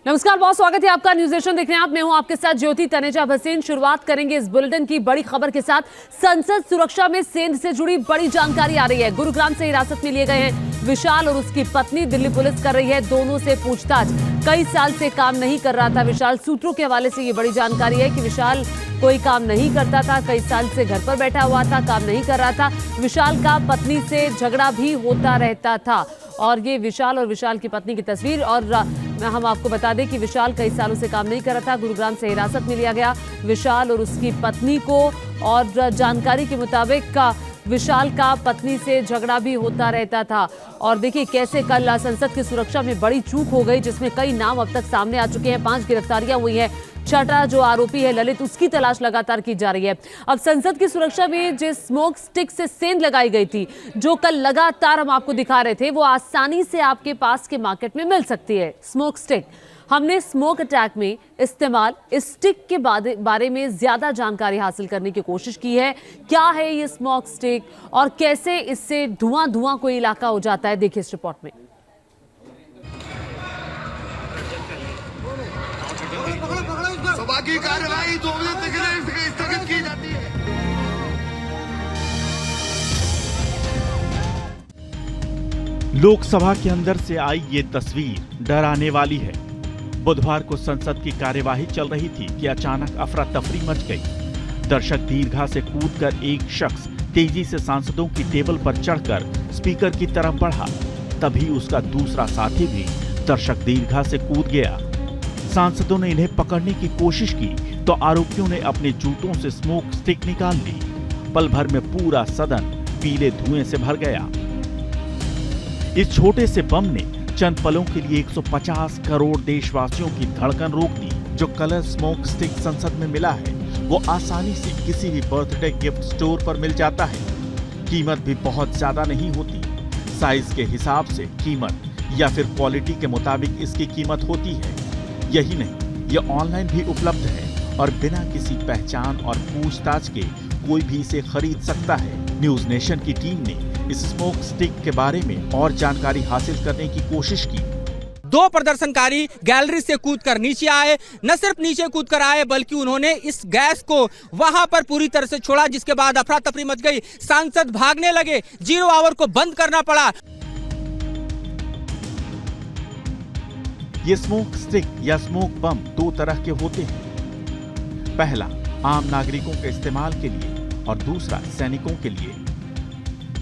नमस्कार, बहुत स्वागत है आपका न्यूज नेशन देख रहे हैं आप। मैं हूं आपके साथ ज्योति तनेजा भसीन। शुरुआत करेंगे इस बुलेटिन की बड़ी खबर के साथ। संसद सुरक्षा में सेंध से जुड़ी बड़ी जानकारी आ रही है। गुरुग्राम से हिरासत में लिए गए हैं विशाल और उसकी पत्नी। दिल्ली पुलिस कर रही है दोनों से पूछताछ। कई साल से काम नहीं कर रहा था विशाल। सूत्रों के हवाले से ये बड़ी जानकारी है कि विशाल कोई काम नहीं करता था, कई साल से घर पर बैठा हुआ था, काम नहीं कर रहा था। विशाल का पत्नी से झगड़ा भी होता रहता था। और ये विशाल और विशाल की पत्नी की तस्वीर। और हम आपको बता दें कि विशाल कई सालों से काम नहीं कर रहा था। गुरुग्राम से हिरासत में लिया गया विशाल और उसकी पत्नी को। और जानकारी के मुताबिक विशाल का पत्नी से झगड़ा भी होता रहता था। और देखिए कैसे कल संसद की सुरक्षा में बड़ी चूक हो गई, जिसमें कई नाम अब तक सामने आ चुके हैं। 5 गिरफ्तारियां हुई हैं। छठा जो आरोपी है ललित, उसकी तलाश लगातार की जा रही है। अब संसद की सुरक्षा में जिस स्मोक स्टिक से सेंध लगाई गई थी, जो कल लगातार हम आपको दिखा रहे थे, वो आसानी से आपके पास के मार्केट में मिल सकती है। स्मोक स्टिक हमने स्मोक अटैक में इस्तेमाल इस स्टिक के बारे में ज्यादा जानकारी हासिल करने की कोशिश की है। क्या है ये स्मोक स्टिक और कैसे इससे धुआं कोई इलाका हो जाता है, देखिए इस रिपोर्ट में। सभा की कार्यवाही 2 बजे तक स्थगित की जाती है। लोकसभा के अंदर से आई ये तस्वीर डराने वाली है। बुधवार को संसद की कार्यवाही चल रही थी कि अचानक अफरा तफरी मच गई। दर्शक दीर्घा से कूदकर एक शख्स तेजी से सांसदों की टेबल पर चढ़कर स्पीकर की तरफ बढ़ा। तभी उसका दूसरा साथी भी दर्शक दीर्घा से कूद गया। सांसदों ने इन्हें पकड़ने की कोशिश की तो आरोपियों ने अपने जूतों से स्मोक स्टिक निकाल ली। पल भर में पूरा सदन पीले धुएं से भर गया। इस छोटे से बम ने चंद पलों के लिए 150 करोड़ देशवासियों की धड़कन रोक दी। जो कलर स्मोक स्टिक संसद में मिला है वो आसानी से किसी भी बर्थडे गिफ्ट स्टोर पर मिल जाता है। कीमत भी बहुत ज्यादा नहीं होती। साइज के हिसाब से कीमत या फिर क्वालिटी के मुताबिक इसकी कीमत होती है। यही नहीं, ये ऑनलाइन भी उपलब्ध है और बिना किसी पहचान और पूछताछ के कोई भी इसे खरीद सकता है। न्यूज नेशन की टीम ने इस स्मोक स्टिक के बारे में और जानकारी हासिल करने की कोशिश की। 2 प्रदर्शनकारी गैलरी से कूदकर नीचे आए। न सिर्फ नीचे कूदकर आए बल्कि उन्होंने इस गैस को वहां पर पूरी तरह से छोड़ा, जिसके बाद अफरा तफरी मच गई। सांसद भागने लगे, 0 आवर को बंद करना पड़ा। ये स्मोक स्टिक या स्मोक बम 2 तरह के होते हैं। पहला आम नागरिकों के इस्तेमाल के लिए और दूसरा सैनिकों के लिए।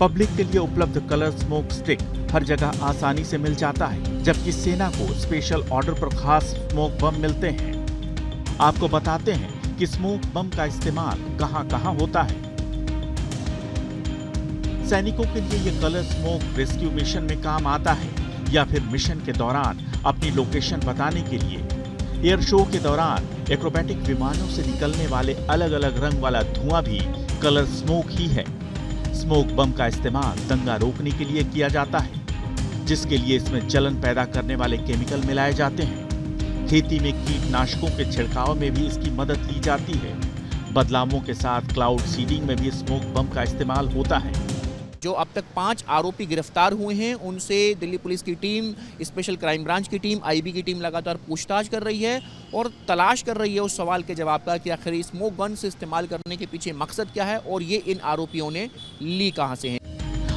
पब्लिक के लिए उपलब्ध कलर स्मोक स्टिक हर जगह आसानी से मिल जाता है, जबकि सेना को स्पेशल ऑर्डर पर खास स्मोक बम मिलते हैं। आपको बताते हैं कि स्मोक बम का इस्तेमाल कहां-कहां होता है। सैनिकों के लिए ये कलर स्मोक रेस्क्यू मिशन में काम आता है या फिर मिशन के दौरान अपनी लोकेशन बताने के लिए। एयर शो के दौरान एक्रोबैटिक विमानों से निकलने वाले अलग अलग रंग वाला धुआं भी कलर स्मोक ही है। स्मोक बम का इस्तेमाल दंगा रोकने के लिए किया जाता है, जिसके लिए इसमें जलन पैदा करने वाले केमिकल मिलाए जाते हैं। खेती में कीटनाशकों के छिड़काव में भी इसकी मदद ली जाती है। बदलावों के साथ क्लाउड सीडिंग में भी स्मोक बम का इस्तेमाल होता है। जो अब तक 5 आरोपी गिरफ्तार हुए हैं, उनसे दिल्ली पुलिस की टीम, स्पेशल क्राइम ब्रांच की टीम, आईबी की टीम लगातार पूछताछ कर रही है और तलाश कर रही है उस सवाल के जवाब का कि आखिर स्मोक गन से इस्तेमाल करने के पीछे मकसद क्या है और ये इन आरोपियों ने ली कहां से है।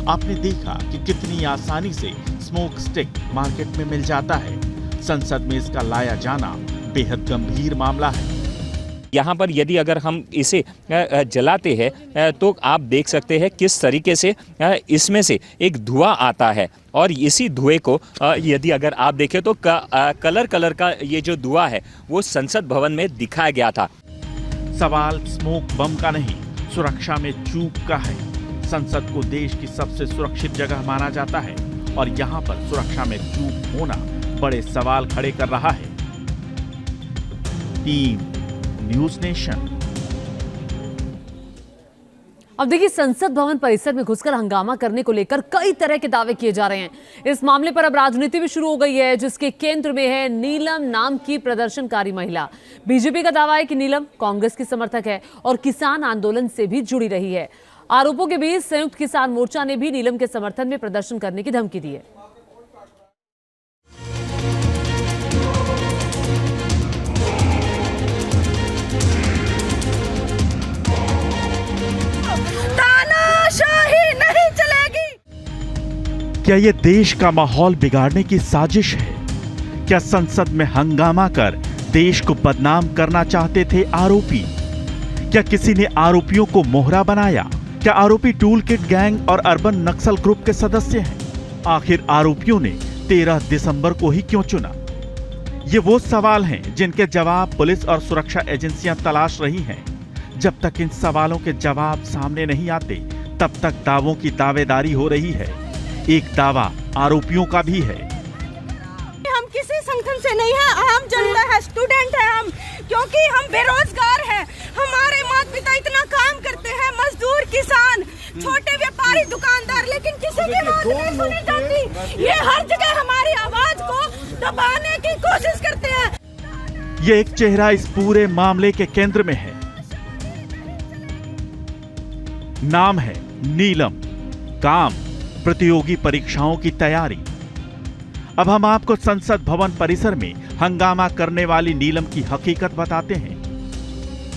आपने देखा कि कितनी आसानी से स्मोक स्टिक मार्केट में मिल जाता है। संसद में इसका लाया जाना बेहद गंभीर मामला है। यहाँ पर यदि अगर हम इसे जलाते हैं तो आप देख सकते हैं किस तरीके से इसमें से एक धुआं आता है। और इसी धुएं को यदि अगर आप देखें तो कलर का ये जो धुआं है वो संसद भवन में दिखाया गया था। सवाल स्मोक बम का नहीं, सुरक्षा में चूक का है। संसद को देश की सबसे सुरक्षित जगह माना जाता है और यहाँ पर सुरक्षा में चूक होना बड़े सवाल खड़े कर रहा है। Team news nation. अब देखिए, संसद भवन परिसर में घुसकर हंगामा करने को लेकर कई तरह के दावे किए जा रहे हैं। इस मामले पर अब राजनीति भी शुरू हो गई है, जिसके केंद्र में है नीलम नाम की प्रदर्शनकारी महिला। बीजेपी का दावा है कि नीलम कांग्रेस की समर्थक है और किसान आंदोलन से भी जुड़ी रही है। आरोपों के बीच संयुक्त किसान मोर्चा ने भी नीलम के समर्थन में प्रदर्शन करने की धमकी दी है। क्या ये देश का माहौल बिगाड़ने की साजिश है? क्या संसद में हंगामा कर देश को बदनाम करना चाहते थे आरोपी? क्या किसी ने आरोपियों को मोहरा बनाया? क्या आरोपी टूल किट गैंग और अर्बन नक्सल ग्रुप के सदस्य हैं? आखिर आरोपियों ने 13 दिसंबर को ही क्यों चुना? ये वो सवाल हैं जिनके जवाब पुलिस और सुरक्षा एजेंसियां तलाश रही हैं। जब तक इन सवालों के जवाब सामने नहीं आते, तब तक दावों की दावेदारी हो रही है। एक दावा आरोपियों का भी है। हम किसी संगठन से नहीं है, आम जनता है, स्टूडेंट है हम, क्योंकि हम बेरोजगार हैं। हमारे माता पिता इतना काम करते हैं, मजदूर, किसान, छोटे व्यापारी, दुकानदार, लेकिन किसी की बात नहीं सुनी जाती। ये हर जगह हमारी आवाज को दबाने की कोशिश करते हैं। ये एक चेहरा इस पूरे मामले के केंद्र में है। नाम है नीलम, काम प्रतियोगी परीक्षाओं की तैयारी। अब हम आपको संसद भवन परिसर में हंगामा करने वाली नीलम की हकीकत बताते हैं।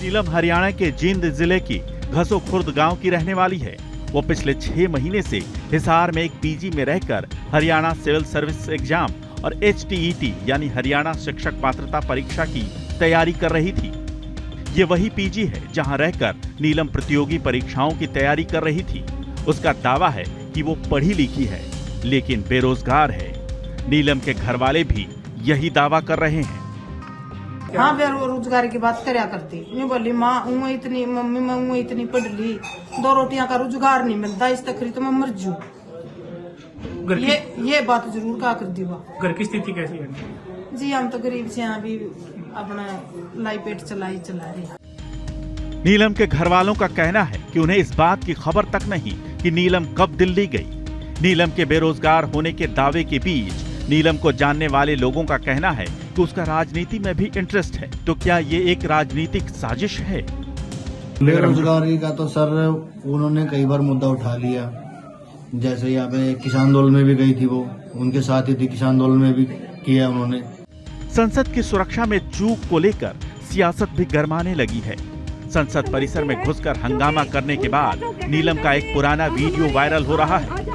नीलम हरियाणा के जींद जिले की घसो खुर्द गांव की रहने वाली है। वो पिछले 6 महीने से हिसार में एक पीजी में रहकर हरियाणा सिविल सर्विस एग्जाम और HTET यानी हरियाणा शिक्षक पात्रता परीक्षा की तैयारी कर रही थी। ये वही पीजी है जहां रहकर नीलम प्रतियोगी परीक्षाओं की तैयारी कर रही थी। उसका दावा है कि वो पढ़ी लिखी है लेकिन बेरोजगार है। नीलम के घर वाले भी यही दावा कर रहे हैं। हाँ, बेरोजगारी की बात करया करती। मैं बोली माँ ऊँ इतनी, मम्मी मैं ऊँ इतनी पढ़ ली, 2 रोटियां का रोजगार नहीं मिलता, इस तकरीर तो मैं मर जू। ये बात जरूर कहा कर दी। घर की स्थिति कैसी है जी? हम तो गरीब से यहाँ भी अपना लाई पेट चला रहे हैं। नीलम के घर वालों का कहना है कि उन्हें इस बात की खबर तक नहीं कि नीलम कब दिल्ली गई। नीलम के बेरोजगार होने के दावे के बीच नीलम को जानने वाले लोगों का कहना है कि उसका राजनीति में भी इंटरेस्ट है। तो क्या ये एक राजनीतिक साजिश है? बेरोजगारी का तो सर उन्होंने कई बार मुद्दा उठा लिया। जैसे यहाँ पे किसान आंदोलन में भी गई थी, वो उनके साथ ही थी, किसान आंदोलन में भी किया उन्होंने। संसद की सुरक्षा में चूक को लेकर सियासत भी गरमाने लगी है। संसद परिसर में घुसकर हंगामा करने के बाद नीलम का एक पुराना वीडियो वायरल हो रहा है।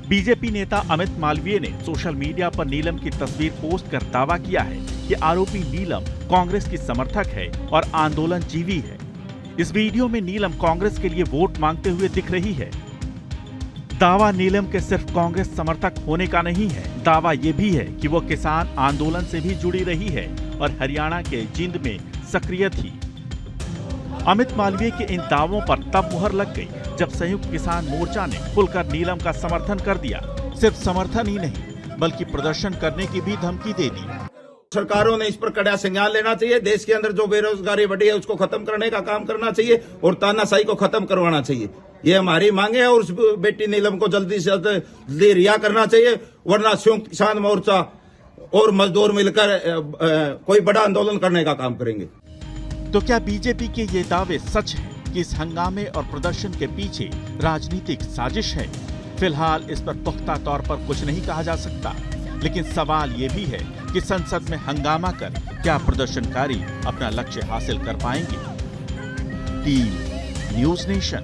बीजेपी नेता अमित मालवीय ने सोशल मीडिया पर नीलम की तस्वीर पोस्ट कर दावा किया है कि आरोपी नीलम कांग्रेस की समर्थक है और आंदोलन जीवी है। इस वीडियो में नीलम कांग्रेस के लिए वोट मांगते हुए दिख रही है। दावा नीलम के सिर्फ कांग्रेस समर्थक होने का नहीं है, दावा ये भी है कि वो किसान आंदोलन से भी जुड़ी रही है और हरियाणा के जींद में सक्रिय थी। अमित मालवीय के इन दावों पर तब मुहर लग गई जब संयुक्त किसान मोर्चा ने खुलकर नीलम का समर्थन कर दिया। सिर्फ समर्थन ही नहीं बल्कि प्रदर्शन करने की भी धमकी दे दी। सरकारों ने इस पर कड़ा संज्ञान लेना चाहिए। देश के अंदर जो बेरोजगारी बढ़ी है उसको खत्म करने का काम करना चाहिए और तानाशाही को खत्म करवाना चाहिए। ये हमारी मांगे है और उस बेटी नीलम को जल्दी से जल्दी रिहा करना चाहिए, वरना संयुक्त किसान मोर्चा और मजदूर मिलकर कोई बड़ा आंदोलन करने का काम करेंगे। तो क्या बीजेपी के ये दावे सच हैं कि इस हंगामे और प्रदर्शन के पीछे राजनीतिक साजिश है? फिलहाल इस पर पुख्ता तौर पर कुछ नहीं कहा जा सकता, लेकिन सवाल ये भी है कि संसद में हंगामा कर क्या प्रदर्शनकारी अपना लक्ष्य हासिल कर पाएंगे? Team news nation.